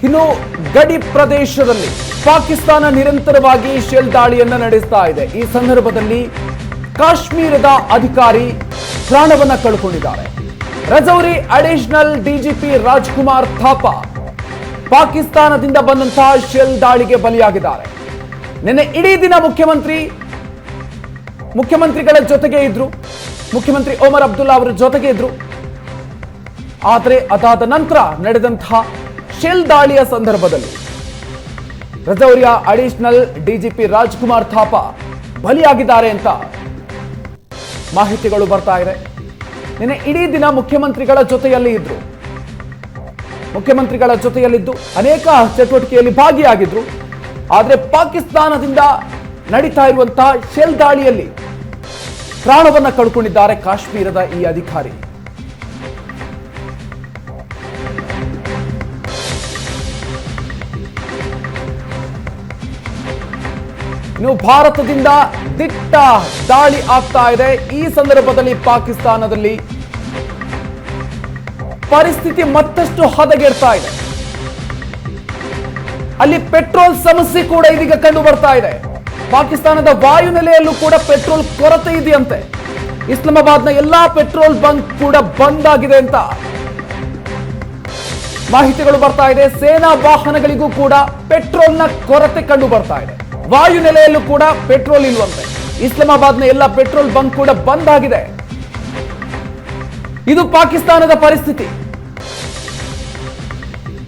ಇನ್ನು ಗಡಿ ಪ್ರದೇಶದಲ್ಲಿ ಪಾಕಿಸ್ತಾನ ನಿರಂತರವಾಗಿ ಶೆಲ್ ದಾಳಿಯನ್ನ ನಡೆಸ್ತಾ ಇದೆ. ಈ ಸಂದರ್ಭದಲ್ಲಿ ಕಾಶ್ಮೀರದ ಅಧಿಕಾರಿ ಪ್ರಾಣವನ್ನ ಕಳ್ಕೊಂಡಿದ್ದಾರೆ. ರಜೌರಿ ಅಡಿಷನಲ್ ಡಿಜಿಪಿ ರಾಜ್ಕುಮಾರ್ ಥಾಪಾ ಪಾಕಿಸ್ತಾನದಿಂದ ಬಂದಂತಹ ಶೆಲ್ ದಾಳಿಗೆ ಬಲಿಯಾಗಿದ್ದಾರೆ. ನಿನ್ನೆ ಇಡೀ ದಿನ ಮುಖ್ಯಮಂತ್ರಿಗಳ ಜೊತೆಗೆ ಇದ್ರು, ಮುಖ್ಯಮಂತ್ರಿ ಒಮರ್ ಅಬ್ದುಲ್ಲಾ ಅವರ ಜೊತೆಗೆ ಇದ್ರು. ಆದರೆ ಅದಾದ ನಂತರ ನಡೆದಂತಹ ಶೆಲ್ ದಾಳಿಯ ಸಂದರ್ಭದಲ್ಲಿ ರಜೌರಿಯ ಅಡಿಷನಲ್ ಡಿಜಿಪಿ ರಾಜ್ಕುಮಾರ್ ಥಾಪಾ ಬಲಿಯಾಗಿದ್ದಾರೆ ಅಂತ ಮಾಹಿತಿಗಳು ಬರ್ತಾ ಇದೆ. ನಿನ್ನೆ ಇಡೀ ದಿನ ಮುಖ್ಯಮಂತ್ರಿಗಳ ಜೊತೆಯಲ್ಲಿದ್ದು ಅನೇಕ ಚಟುವಟಿಕೆಯಲ್ಲಿ ಭಾಗಿಯಾಗಿದ್ರು. ಆದರೆ ಪಾಕಿಸ್ತಾನದಿಂದ ನಡೀತಾ ಇರುವಂತಹ ಶೆಲ್ ದಾಳಿಯಲ್ಲಿ ಪ್ರಾಣವನ್ನ ಕಳ್ಕೊಂಡಿದ್ದಾರೆ ಕಾಶ್ಮೀರದ ಈ ಅಧಿಕಾರಿ. ಇನ್ನು ಭಾರತದಿಂದ ದಿಟ್ಟ ದಾಳಿ ಆಗ್ತಾ ಇದೆ. ಈ ಸಂದರ್ಭದಲ್ಲಿ ಪಾಕಿಸ್ತಾನದಲ್ಲಿ ಪರಿಸ್ಥಿತಿ ಮತ್ತಷ್ಟು ಹದಗೆಡ್ತಾ ಇದೆ. ಅಲ್ಲಿ ಪೆಟ್ರೋಲ್ ಸಮಸ್ಯೆ ಕೂಡ ಇದೀಗ ಕಂಡು ಬರ್ತಾ ಇದೆ. ಪಾಕಿಸ್ತಾನದ ವಾಯುನೆಲೆಯಲ್ಲೂ ಕೂಡ ಪೆಟ್ರೋಲ್ ಕೊರತೆ ಇದೆಯಂತೆ. ಇಸ್ಲಾಮಾಬಾದ್ನ ಎಲ್ಲಾ ಪೆಟ್ರೋಲ್ ಬಂಕ್ ಕೂಡ ಬಂದ್ ಆಗಿದೆ ಅಂತ ಮಾಹಿತಿಗಳು ಬರ್ತಾ ಇದೆ. ಸೇನಾ ವಾಹನಗಳಿಗೂ ಕೂಡ ಪೆಟ್ರೋಲ್ನ ಕೊರತೆ ಕಂಡು ಬರ್ತಾ ಇದೆ. ವಾಯುನೆಲೆಯಲ್ಲೂ ಕೂಡ ಪೆಟ್ರೋಲ್ ಇಲ್ವಂತೆ. ಇಸ್ಲಾಮಾಬಾದ್ನ ಎಲ್ಲ ಪೆಟ್ರೋಲ್ ಬಂಕ್ ಕೂಡ ಬಂದ್ ಆಗಿದೆ. ಇದು ಪಾಕಿಸ್ತಾನದ ಪರಿಸ್ಥಿತಿ.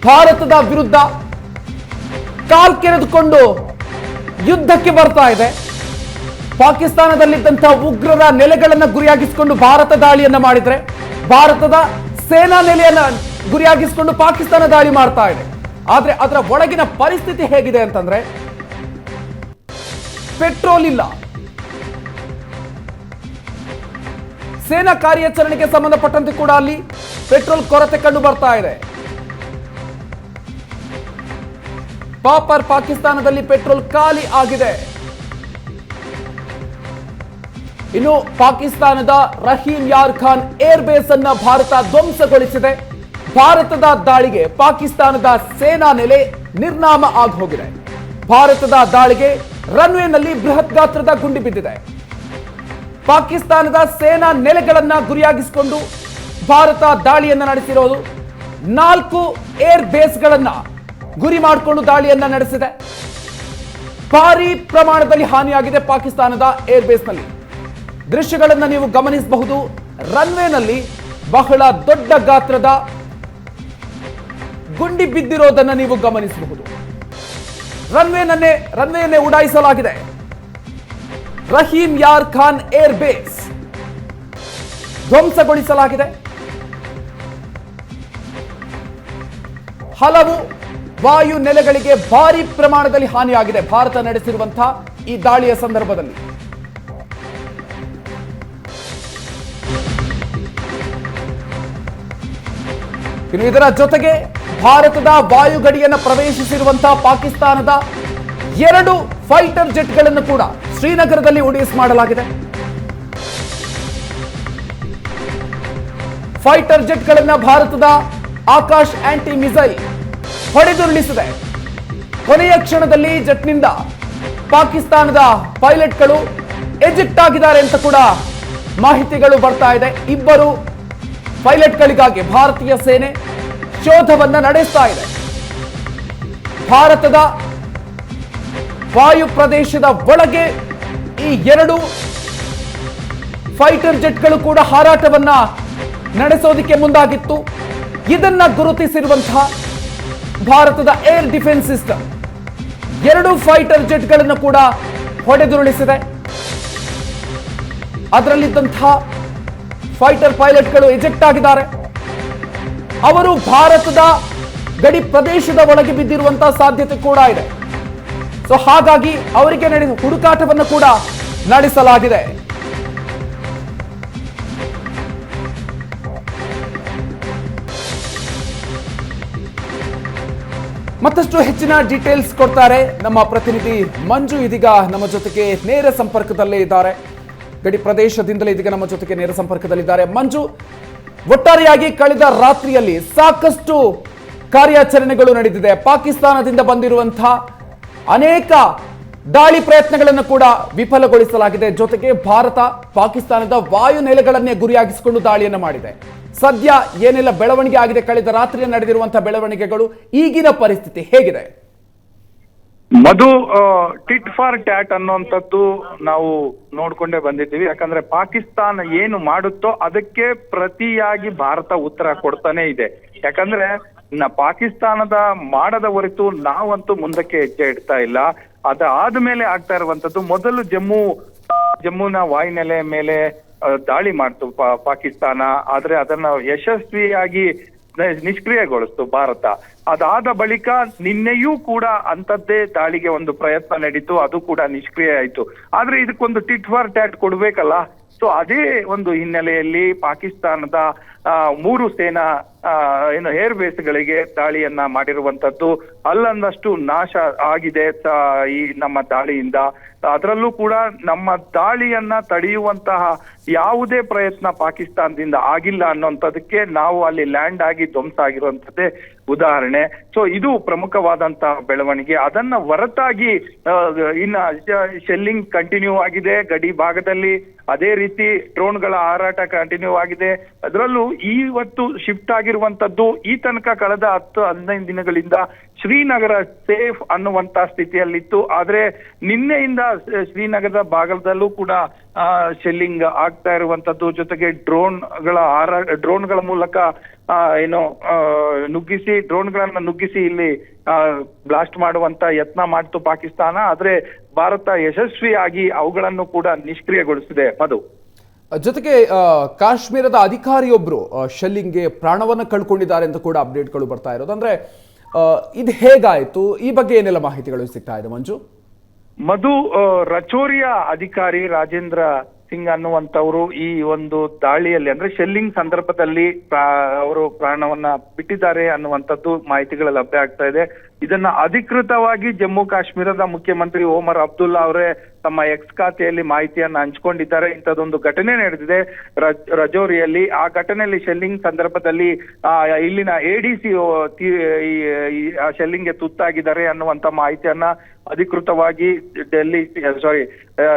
ಭಾರತದ ವಿರುದ್ಧ ಕಾಲ್ ಕೆರೆದುಕೊಂಡು ಯುದ್ಧಕ್ಕೆ ಬರ್ತಾ ಇದೆ. ಪಾಕಿಸ್ತಾನದಲ್ಲಿದ್ದಂತಹ ಉಗ್ರರ ನೆಲೆಗಳನ್ನ ಗುರಿಯಾಗಿಸಿಕೊಂಡು ಭಾರತ ದಾಳಿಯನ್ನ ಮಾಡಿದ್ರೆ, ಭಾರತದ ಸೇನಾ ನೆಲೆಯನ್ನ ಗುರಿಯಾಗಿಸಿಕೊಂಡು ಪಾಕಿಸ್ತಾನ ದಾಳಿ ಮಾಡ್ತಾ ಇದೆ. ಆದ್ರೆ ಅದರ ಒಳಗಿನ ಪರಿಸ್ಥಿತಿ ಹೇಗಿದೆ ಅಂತಂದ್ರೆ ಪೆಟ್ರೋಲ್ ಇಲ್ಲ. ಸೇನಾ ಕಾರ್ಯಾಚರಣೆಗೆ ಸಂಬಂಧಪಟ್ಟಂತೆ ಕೂಡ ಅಲ್ಲಿ ಪೆಟ್ರೋಲ್ ಕೊರತೆ ಕಂಡು ಬರ್ತಾ ಇದೆ. ಪಾಕಿಸ್ತಾನದಲ್ಲಿ ಪೆಟ್ರೋಲ್ ಖಾಲಿ ಆಗಿದೆ. ಇನ್ನು ಪಾಕಿಸ್ತಾನದ ರಹೀಂ ಯಾರ್ ಖಾನ್ ಏರ್ ಬೇಸ್ ಅನ್ನ ಭಾರತ ಧ್ವಂಸಗೊಳಿಸಿದೆ. ಭಾರತದ ದಾಳಿಗೆ ಪಾಕಿಸ್ತಾನದ ಸೇನಾ ನೆಲೆ ನಿರ್ನಾಮ ಆಗಿ ಹೋಗಿದೆ. ಭಾರತದ ದಾಳಿಗೆ ರನ್ವೇನಲ್ಲಿ ಬೃಹತ್ ಗಾತ್ರದ ಗುಂಡಿ ಬಿದ್ದಿದೆ. ಪಾಕಿಸ್ತಾನದ ಸೇನಾ ನೆಲೆಗಳನ್ನ ಗುರಿಯಾಗಿಸಿಕೊಂಡು ಭಾರತ ದಾಳಿಯನ್ನ ನಡೆಸಿರೋದು. 4 ಏರ್ ಬೇಸ್ಗಳನ್ನ ಗುರಿ ಮಾಡಿಕೊಂಡು ದಾಳಿಯನ್ನ ನಡೆಸಿದೆ. ಭಾರಿ ಪ್ರಮಾಣದಲ್ಲಿ ಹಾನಿಯಾಗಿದೆ ಪಾಕಿಸ್ತಾನದ ಏರ್ ಬೇಸ್ನಲ್ಲಿ. ದೃಶ್ಯಗಳನ್ನ ನೀವು ಗಮನಿಸಬಹುದು. ರನ್ವೇನಲ್ಲಿ ಬಹಳ ದೊಡ್ಡ ಗಾತ್ರದ ಗುಂಡಿ ಬಿದ್ದಿರೋದನ್ನ ನೀವು ಗಮನಿಸಬಹುದು. ರನ್ವೇಯನ್ನೇ ಉಡಾಯಿಸಲಾಗಿದೆ. ರಹೀಂ ಯಾರ್ ಖಾನ್ ಏರ್ ಬೇಸ್ ಧ್ವಂಸಗೊಳಿಸಲಾಗಿದೆ. ಹಲವು ವಾಯು ನೆಲೆಗಳಿಗೆ ಭಾರಿ ಪ್ರಮಾಣದಲ್ಲಿ ಹಾನಿಯಾಗಿದೆ ಭಾರತ ನಡೆಸಿರುವಂತಹ ಈ ದಾಳಿಯ ಸಂದರ್ಭದಲ್ಲಿ. ಇನ್ನು ಇದರ ಜೊತೆಗೆ ಭಾರತದ ವಾಯುಗಡಿಯನ್ನು ಪ್ರವೇಶಿಸಿರುವಂತಹ ಪಾಕಿಸ್ತಾನದ 2 ಫೈಟರ್ ಜೆಟ್ಗಳನ್ನು ಕೂಡ ಶ್ರೀನಗರದಲ್ಲಿ ಉಡಾಯಿಸಿ ಮಾಡಲಾಗಿದೆ. ಫೈಟರ್ ಜೆಟ್ಗಳನ್ನ ಭಾರತದ ಆಕಾಶ್ ಆಂಟಿ ಮಿಸೈಲ್ ಹೊಡೆದುರುಳಿಸಿದೆ. ಕೊನೆಯ ಕ್ಷಣದಲ್ಲಿ ಜೆಟ್ನಿಂದ ಪಾಕಿಸ್ತಾನದ ಪೈಲಟ್ಗಳು ಎಜೆಕ್ಟ್ ಆಗಿದ್ದಾರೆ ಅಂತ ಕೂಡ ಮಾಹಿತಿಗಳು ಬರ್ತಾ ಇದೆ. 2 ಪೈಲಟ್ಗಳಿಗಾಗಿ ಭಾರತೀಯ ಸೇನೆ ಶೋಧವನ್ನ ನಡೆಸ್ತಾ ಇದೆ. ಭಾರತದ ವಾಯು ಪ್ರದೇಶದ ಒಳಗೆ ಈ 2 ಫೈಟರ್ ಜೆಟ್ಗಳು ಕೂಡ ಹಾರಾಟವನ್ನ ನಡೆಸೋದಕ್ಕೆ ಮುಂದಾಗಿತ್ತು. ಇದನ್ನ ಗುರುತಿಸಿರುವಂತಹ ಭಾರತದ ಏರ್ ಡಿಫೆನ್ಸ್ ಸಿಸ್ಟಮ್ 2 ಫೈಟರ್ ಜೆಟ್ಗಳನ್ನು ಕೂಡ ಹೊಡೆದುರುಳಿಸಿದೆ. ಅದರಲ್ಲಿದ್ದಂತಹ ಫೈಟರ್ ಪೈಲಟ್ಗಳು ಎಜೆಕ್ಟ್ ಆಗಿದ್ದಾರೆ. ಅವರು ಭಾರತದ ಗಡಿ ಪ್ರದೇಶದ ಒಳಗೆ ಬಿದ್ದಿರುವಂತಹ ಸಾಧ್ಯತೆ ಕೂಡ ಇದೆ. ಸೊ ಹಾಗಾಗಿ ಅವರಿಗೆ ಹುಡುಕಾಟವನ್ನು ಕೂಡ ನಡೆಸಲಾಗಿದೆ. ಮತ್ತಷ್ಟು ಹೆಚ್ಚಿನ ಡೀಟೇಲ್ಸ್ ಕೊಡ್ತಾರೆ ನಮ್ಮ ಪ್ರತಿನಿಧಿ ಮಂಜು. ಇದೀಗ ನಮ್ಮ ಜೊತೆಗೆ ನೇರ ಸಂಪರ್ಕದಲ್ಲೇ ಇದ್ದಾರೆ. ಗಡಿ ಪ್ರದೇಶದಿಂದಲೇ ಇದೀಗ ನಮ್ಮ ಜೊತೆಗೆ ನೇರ ಸಂಪರ್ಕದಲ್ಲಿದ್ದಾರೆ. ಮಂಜು, ಒಟ್ಟಾರೆಯಾಗಿ ಕಳೆದ ರಾತ್ರಿಯಲ್ಲಿ ಸಾಕಷ್ಟು ಕಾರ್ಯಾಚರಣೆಗಳು ನಡೆದಿದೆ. ಪಾಕಿಸ್ತಾನದಿಂದ ಬಂದಿರುವಂತಹ ಅನೇಕ ದಾಳಿ ಪ್ರಯತ್ನಗಳನ್ನು ಕೂಡ ವಿಫಲಗೊಳಿಸಲಾಗಿದೆ. ಜೊತೆಗೆ ಭಾರತ ಪಾಕಿಸ್ತಾನದ ವಾಯು ನೆಲೆಗಳನ್ನೇ ಗುರಿಯಾಗಿಸಿಕೊಂಡು ದಾಳಿಯನ್ನು ಮಾಡಿದೆ. ಸದ್ಯ ಏನೆಲ್ಲ ಬೆಳವಣಿಗೆ ಆಗಿದೆ, ಕಳೆದ ರಾತ್ರಿ ನಡೆದಿರುವಂತಹ ಬೆಳವಣಿಗೆಗಳು, ಈಗಿನ ಪರಿಸ್ಥಿತಿ ಹೇಗಿದೆ? ಮಧು, ಟಿಟ್ ಫಾರ್ ಟ್ಯಾಟ್ ಅನ್ನುವಂಥದ್ದು ನಾವು ನೋಡ್ಕೊಂಡೇ ಬಂದಿದ್ದೀವಿ. ಯಾಕಂದ್ರೆ ಪಾಕಿಸ್ತಾನ ಏನು ಮಾಡುತ್ತೋ ಅದಕ್ಕೆ ಪ್ರತಿಯಾಗಿ ಭಾರತ ಉತ್ತರ ಕೊಡ್ತಾನೆ ಇದೆ. ಯಾಕಂದ್ರೆ ಪಾಕಿಸ್ತಾನದ ಮಾಡದ ಹೊರತು ನಾವಂತೂ ಮುಂದಕ್ಕೆ ಹೆಜ್ಜೆ ಇಡ್ತಾ ಇಲ್ಲ. ಅದಾದ್ಮೇಲೆ ಆಗ್ತಾ ಇರುವಂತದ್ದು, ಮೊದಲು ಜಮ್ಮುನ ವಾಯುನೆಲೆ ಮೇಲೆ ದಾಳಿ ಮಾಡ್ತು ಪಾಕಿಸ್ತಾನ. ಆದ್ರೆ ಅದನ್ನ ಯಶಸ್ವಿಯಾಗಿ ನಿಷ್ಕ್ರಿಯಗೊಳಿಸ್ತು ಭಾರತ. ಅದಾದ ಬಳಿಕ ನಿನ್ನೆಯೂ ಕೂಡ ಅಂತದ್ದೇ ದಾಳಿಗೆ ಒಂದು ಪ್ರಯತ್ನ ನಡೀತು, ಅದು ಕೂಡ ನಿಷ್ಕ್ರಿಯ ಆಯ್ತು. ಆದ್ರೆ ಇದಕ್ಕೊಂದು ಟಿಟ್ ಫಾರ್ ಟ್ಯಾಟ್ ಕೊಡ್ಬೇಕಲ್ಲ. ಸೊ ಅದೇ ಒಂದು ಹಿನ್ನೆಲೆಯಲ್ಲಿ ಪಾಕಿಸ್ತಾನದ 3 ಸೇನಾ ಏರ್ ಬೇಸ್ಗಳಿಗೆ ದಾಳಿಯನ್ನ ಮಾಡಿರುವಂತದ್ದು. ಅಲ್ಲೊಂದಷ್ಟು ನಾಶ ಆಗಿದೆ ಈ ನಮ್ಮ ದಾಳಿಯಿಂದ. ಅದರಲ್ಲೂ ಕೂಡ ನಮ್ಮ ದಾಳಿಯನ್ನ ತಡೆಯುವಂತಹ ಯಾವುದೇ ಪ್ರಯತ್ನ ಪಾಕಿಸ್ತಾನದಿಂದ ಆಗಿಲ್ಲ ಅನ್ನುವಂಥದ್ದಕ್ಕೆ ನಾವು ಅಲ್ಲಿ ಲ್ಯಾಂಡ್ ಆಗಿ ಧ್ವಂಸ ಆಗಿರುವಂತದ್ದೇ ಉದಾಹರಣೆ. ಸೊ ಇದು ಪ್ರಮುಖವಾದಂತಹ ಬೆಳವಣಿಗೆ. ಅದನ್ನ ಹೊರತಾಗಿ ಇನ್ನ ಶೆಲ್ಲಿಂಗ್ ಕಂಟಿನ್ಯೂ ಆಗಿದೆ ಗಡಿ ಭಾಗದಲ್ಲಿ. ಅದೇ ರೀತಿ ಡ್ರೋನ್ಗಳ ಹಾರಾಟ ಕಂಟಿನ್ಯೂ ಆಗಿದೆ. ಅದರಲ್ಲೂ ಇವತ್ತು ಶಿಫ್ಟ್ ಆಗಿರುವಂತದ್ದು, ಈ ತನಕ ಕಳೆದ 10-15 ದಿನಗಳಿಂದ ಶ್ರೀನಗರ ಸೇಫ್ ಅನ್ನುವಂತ ಸ್ಥಿತಿಯಲ್ಲಿತ್ತು. ಆದ್ರೆ ನಿನ್ನೆಯಿಂದ ಶ್ರೀನಗರದ ಭಾಗದಲ್ಲೂ ಕೂಡ ಶೆಲ್ಲಿಂಗ್ ಆಗ್ತಾ ಇರುವಂತದ್ದು. ಜೊತೆಗೆ ಡ್ರೋನ್ಗಳ ಮೂಲಕ ಡ್ರೋನ್ಗಳನ್ನ ನುಗ್ಗಿಸಿ ಇಲ್ಲಿ ಬ್ಲಾಸ್ಟ್ ಮಾಡುವಂತ ಯತ್ನ ಮಾಡ್ತು ಪಾಕಿಸ್ತಾನ. ಆದ್ರೆ ಭಾರತ ಯಶಸ್ವಿಯಾಗಿ ಅವುಗಳನ್ನು ಕೂಡ ನಿಷ್ಕ್ರಿಯಗೊಳಿಸಿದೆ. ಮಧು, ಜೊತೆಗೆ ಕಾಶ್ಮೀರದ ಅಧಿಕಾರಿಯೊಬ್ರು ಶೆಲ್ಲಿಂಗ್ಗೆ ಪ್ರಾಣವನ್ನ ಕಳ್ಕೊಂಡಿದ್ದಾರೆ ಅಂತ ಕೂಡ ಅಪ್ಡೇಟ್ಗಳು ಬರ್ತಾ ಇರೋದು. ಅಂದ್ರೆ ಇದು ಹೇಗಾಯ್ತು, ಈ ಬಗ್ಗೆ ಏನೆಲ್ಲ ಮಾಹಿತಿಗಳು ಸಿಗ್ತಾ ಇದೆ ಮಂಜು? ಮಧು, ರಚೋರಿಯ ಅಧಿಕಾರಿ ರಾಜೇಂದ್ರ ಸಿಂಗ್ ಅನ್ನುವಂಥವ್ರು ಈ ಒಂದು ದಾಳಿಯಲ್ಲಿ, ಅಂದ್ರೆ ಶೆಲ್ಲಿಂಗ್ ಸಂದರ್ಭದಲ್ಲಿ ಅವರು ಪ್ರಾಣವನ್ನ ಬಿಟ್ಟಿದ್ದಾರೆ ಅನ್ನುವಂಥದ್ದು ಮಾಹಿತಿಗಳು ಲಭ್ಯ ಆಗ್ತಾ ಇದೆ. ಇದನ್ನ ಅಧಿಕೃತವಾಗಿ ಜಮ್ಮು ಕಾಶ್ಮೀರದ ಮುಖ್ಯಮಂತ್ರಿ ಒಮರ್ ಅಬ್ದುಲ್ಲಾ ಅವರೇ ತಮ್ಮ ಎಕ್ಸ್ ಖಾತೆಯಲ್ಲಿ ಮಾಹಿತಿಯನ್ನ ಹಂಚ್ಕೊಂಡಿದ್ದಾರೆ. ಇಂಥದ್ದೊಂದು ಘಟನೆ ನಡೆದಿದೆ ರಜೌರಿಯಲ್ಲಿ. ಆ ಘಟನೆಯಲ್ಲಿ ಶೆಲ್ಲಿಂಗ್ ಸಂದರ್ಭದಲ್ಲಿ ಇಲ್ಲಿನ ಎಡಿಸಿ ಶೆಲ್ಲಿಂಗ್ಗೆ ತುತ್ತಾಗಿದ್ದಾರೆ ಅನ್ನುವಂತ ಮಾಹಿತಿಯನ್ನ ಅಧಿಕೃತವಾಗಿ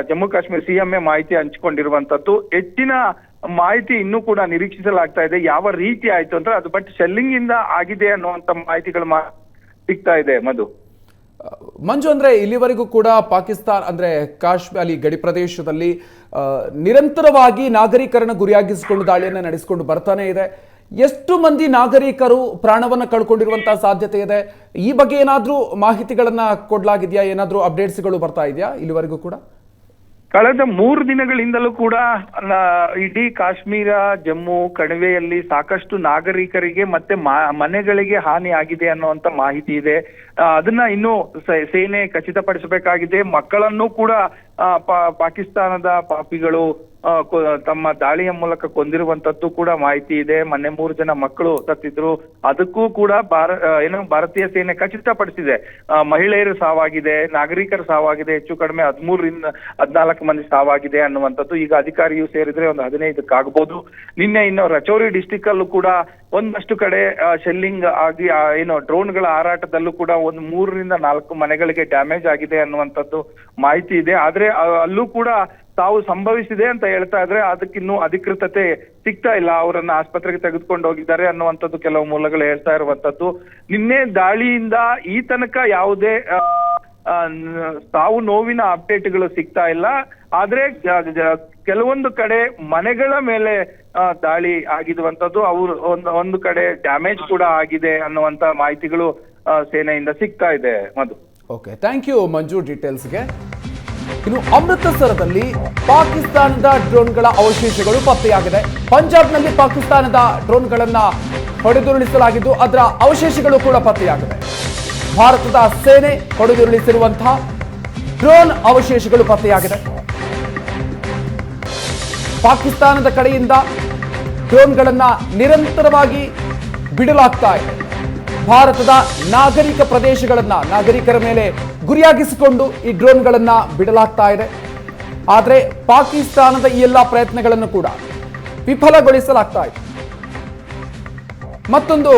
ಜಮ್ಮು ಕಾಶ್ಮೀರ ಸಿಎಂಎ ಮಾಹಿತಿ ಹಂಚಿಕೊಂಡಿರುವಂತದ್ದು. ಹೆಚ್ಚಿನ ಮಾಹಿತಿ ಇನ್ನೂ ಕೂಡ ನಿರೀಕ್ಷಿಸಲಾಗ್ತಾ ಇದೆ, ಯಾವ ರೀತಿ ಆಯ್ತು ಅಂತ. ಅದು ಬಟ್ ಶೆಲ್ಲಿಂಗ್ ಇಂದ ಆಗಿದೆ ಅನ್ನುವಂತ ಮಾಹಿತಿಗಳು ಸಿಗ್ತಾ ಇದೆ. ಮಂಜು, ಅಂದ್ರೆ ಇಲ್ಲಿವರೆಗೂ ಕೂಡ ಪಾಕಿಸ್ತಾನ ಅಂದ್ರೆ ಕಾಶ್ಮೀರ ಗಡಿ ಪ್ರದೇಶದಲ್ಲಿ ನಿರಂತರವಾಗಿ ನಾಗರಿಕರನ್ನ ಗುರಿಯಾಗಿಸಿಕೊಂಡು ದಾಳಿಯನ್ನ ನಡೆಸಿಕೊಂಡು ಬರ್ತಾನೆ ಇದೆ. ಎಷ್ಟು ಮಂದಿ ನಾಗರಿಕರು ಪ್ರಾಣವನ್ನ ಕಳ್ಕೊಂಡಿರುವಂತಹ ಸಾಧ್ಯತೆ ಇದೆ? ಈ ಬಗ್ಗೆ ಏನಾದ್ರೂ ಮಾಹಿತಿಗಳನ್ನ ಕೊಡ್ಲಾಗಿದೆಯಾ? ಏನಾದ್ರೂ ಅಪ್ಡೇಟ್ಸ್ಗಳು ಬರ್ತಾ ಇದೆಯಾ ಇಲ್ಲಿವರೆಗೂ ಕೂಡ? ಕಳೆದ 3 ದಿನಗಳಿಂದಲೂ ಕೂಡ ಇಡೀ ಕಾಶ್ಮೀರ, ಜಮ್ಮು ಕಣಿವೆಯಲ್ಲಿ ಸಾಕಷ್ಟು ನಾಗರಿಕರಿಗೆ ಮತ್ತೆ ಮನೆಗಳಿಗೆ ಹಾನಿ ಆಗಿದೆ ಅನ್ನುವಂತ ಮಾಹಿತಿ ಇದೆ. ಅದನ್ನ ಇನ್ನು ಸೇನೆ ಖಚಿತಪಡಿಸಬೇಕಾಗಿದೆ. ಮಕ್ಕಳನ್ನು ಕೂಡ ಪಾಕಿಸ್ತಾನದ ಪಾಪಿಗಳು ತಮ್ಮ ದಾಳಿಯ ಮೂಲಕ ಕೊಂದಿರುವಂತದ್ದು ಕೂಡ ಮಾಹಿತಿ ಇದೆ. ಮೊನ್ನೆ 3 ಜನ ಮಕ್ಕಳು ಸತ್ತಿದ್ರು. ಅದಕ್ಕೂ ಕೂಡ ಭಾರತೀಯ ಸೇನೆ ಖಚಿತಪಡಿಸಿದೆ. ಮಹಿಳೆಯರು ಸಾವಾಗಿದೆ, ನಾಗರಿಕರು ಸಾವಾಗಿದೆ. ಹೆಚ್ಚು ಕಡಿಮೆ 13-14 ಮಂದಿ ಸಾವಾಗಿದೆ ಅನ್ನುವಂಥದ್ದು. ಈಗ ಅಧಿಕಾರಿಯು ಸೇರಿದ್ರೆ ಒಂದು 15 ನಿನ್ನೆ ಇನ್ನು ರಚೌರಿ ಡಿಸ್ಟಿಕ್ ಅಲ್ಲೂ ಕೂಡ ಒಂದಷ್ಟು ಕಡೆ ಶೆಲ್ಲಿಂಗ್ ಆಗಿ ಡ್ರೋನ್ಗಳ ಹಾರಾಟದಲ್ಲೂ ಕೂಡ ಒಂದು 3-4 ಮನೆಗಳಿಗೆ ಡ್ಯಾಮೇಜ್ ಆಗಿದೆ ಅನ್ನುವಂಥದ್ದು ಮಾಹಿತಿ ಇದೆ. ಆದ್ರೆ ಅಲ್ಲೂ ಕೂಡ ತಾವು ಸಂಭವಿಸಿದೆ ಅಂತ ಹೇಳ್ತಾ ಇದ್ರೆ ಅದಕ್ಕಿನ್ನೂ ಅಧಿಕೃತತೆ ಸಿಗ್ತಾ ಇಲ್ಲ. ಅವರನ್ನ ಆಸ್ಪತ್ರೆಗೆ ತೆಗೆದುಕೊಂಡು ಹೋಗಿದ್ದಾರೆ ಅನ್ನುವಂಥದ್ದು ಕೆಲವು ಮೂಲಗಳು ಹೇಳ್ತಾ ಇರುವಂತದ್ದು. ನಿನ್ನೆ ದಾಳಿಯಿಂದ ಈ ತನಕ ಯಾವುದೇ ಸಾವು ನೋವಿನ ಅಪ್ಡೇಟ್ಗಳು ಸಿಗ್ತಾ ಇಲ್ಲ. ಆದ್ರೆ ಕೆಲವೊಂದು ಕಡೆ ಮನೆಗಳ ಮೇಲೆ ದಾಳಿ ಆಗಿರುವಂತದ್ದು, ಅವರು ಒಂದು ಕಡೆ ಡ್ಯಾಮೇಜ್ ಕೂಡ ಆಗಿದೆ ಅನ್ನುವಂತ ಮಾಹಿತಿಗಳು ಸೇನೆಯಿಂದ ಸಿಗ್ತಾ ಇದೆ. ಮಧು, ಓಕೆ, ಥ್ಯಾಂಕ್ ಯು ಮಂಜು ಡೀಟೇಲ್ಸ್ಗೆ. ಇನ್ನು ಅಮೃತಸರದಲ್ಲಿ ಪಾಕಿಸ್ತಾನದ ಡ್ರೋನ್ಗಳ ಅವಶೇಷಗಳು ಪತ್ತೆಯಾಗಿದೆ. ಪಂಜಾಬ್ನಲ್ಲಿ ಪಾಕಿಸ್ತಾನದ ಡ್ರೋನ್ಗಳನ್ನ ಹೊಡೆದುರುಳಿಸಲಾಗಿದ್ದು ಅದರ ಅವಶೇಷಗಳು ಕೂಡ ಪತ್ತೆಯಾಗಿದೆ. ಭಾರತದ ಸೇನೆ ಹೊಡೆದುರುಳಿಸಿರುವಂತಹ ಡ್ರೋನ್ ಅವಶೇಷಗಳು ಪತ್ತೆಯಾಗಿದೆ. ಪಾಕಿಸ್ತಾನದ ಕಡೆಯಿಂದ ಡ್ರೋನ್ಗಳನ್ನ ನಿರಂತರವಾಗಿ ಬಿಡಲಾಗ್ತಾ ಇದೆ. ಭಾರತದ ನಾಗರಿಕರ ಮೇಲೆ ಗುರಿಯಾಗಿಸಿಕೊಂಡು ಈ ಡ್ರೋನ್ಗಳನ್ನ ಬಿಡಲಾಗ್ತಾ ಇದೆ. ಆದರೆ ಪಾಕಿಸ್ತಾನದ ಈ ಎಲ್ಲ ಪ್ರಯತ್ನಗಳನ್ನು ಕೂಡ ವಿಫಲಗೊಳಿಸಲಾಗ್ತಾ ಇದೆ. ಮತ್ತೊಂದು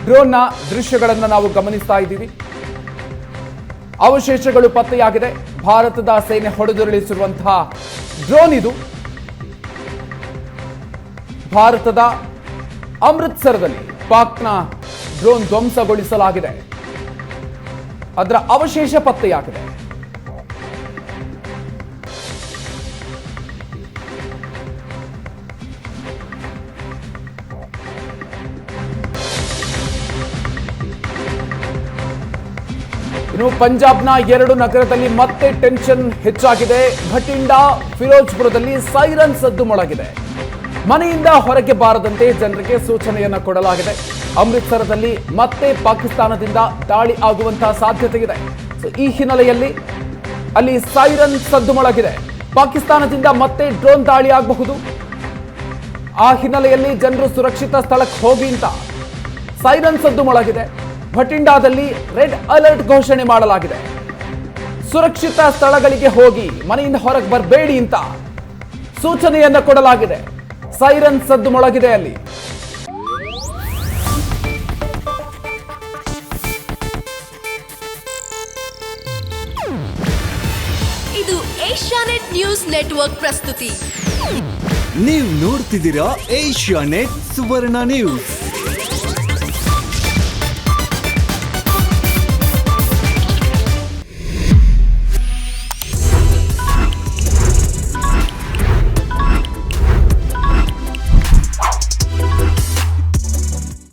ಡ್ರೋನ್ನ ದೃಶ್ಯಗಳನ್ನು ನಾವು ಗಮನಿಸ್ತಾ ಇದ್ದೀವಿ. ಅವಶೇಷಗಳು ಪತ್ತೆಯಾಗಿದೆ. ಭಾರತದ ಸೇನೆ ಹೊಡೆದುರುಳಿಸಿರುವಂತಹ ಡ್ರೋನ್ ಇದು. ಭಾರತದ ಅಮೃತ್ಸರದಲ್ಲಿ ಪಾಕ್ನ ಡ್ರೋನ್ ಧ್ವಂಸಗೊಳಿಸಲಾಗಿದೆ. ಅದರ ಅವಶೇಷ ಪತ್ತೆಯಾಗಿದೆ. ಇನ್ನು ಪಂಜಾಬ್ನ 2 ನಗರದಲ್ಲಿ ಮತ್ತೆ ಟೆನ್ಷನ್ ಹೆಚ್ಚಾಗಿದೆ. ಭಟಿಂಡಾ, ಫಿರೋಜ್ಪುರದಲ್ಲಿ ಸೈರನ್ ಸದ್ದು ಮೊಳಗಿದೆ. ಮನೆಯಿಂದ ಹೊರಗೆ ಬಾರದಂತೆ ಜನರಿಗೆ ಸೂಚನೆಯನ್ನ ಕೊಡಲಾಗಿದೆ. ಅಮೃತ್ಸರದಲ್ಲಿ ಮತ್ತೆ ಪಾಕಿಸ್ತಾನದಿಂದ ದಾಳಿ ಆಗುವಂತಹ ಸಾಧ್ಯತೆ ಇದೆ. ಈ ಹಿನ್ನೆಲೆಯಲ್ಲಿ ಅಲ್ಲಿ ಸೈರನ್ ಸದ್ದು ಮೊಳಗಿದೆ. ಪಾಕಿಸ್ತಾನದಿಂದ ಮತ್ತೆ ಡ್ರೋನ್ ದಾಳಿ ಆಗಬಹುದು. ಆ ಹಿನ್ನೆಲೆಯಲ್ಲಿ ಜನರು ಸುರಕ್ಷಿತ ಸ್ಥಳಕ್ಕೆ ಹೋಗಿ ಅಂತ ಸೈರನ್ ಸದ್ದು ಮೊಳಗಿದೆ. ಭಟಿಂಡಾದಲ್ಲಿ ರೆಡ್ ಅಲರ್ಟ್ ಘೋಷಣೆ ಮಾಡಲಾಗಿದೆ. ಸುರಕ್ಷಿತ ಸ್ಥಳಗಳಿಗೆ ಹೋಗಿ ಮನೆಯಿಂದ ಹೊರಗೆ ಬರಬೇಡಿ ಅಂತ ಸೂಚನೆಯನ್ನ ಕೊಡಲಾಗಿದೆ. ಸೈರನ್ ಸದ್ದು ಮೊಳಗಿದೆ ಅಲ್ಲಿ. ಇದು ಏಷ್ಯಾನೆಟ್ ನ್ಯೂಸ್ ನೆಟ್ವರ್ಕ್ ಪ್ರಸ್ತುತಿ. ನೀವು ನೋಡ್ತಿದ್ದೀರಾ ಏಷ್ಯಾನೆಟ್ ಸುವರ್ಣ ನ್ಯೂಸ್.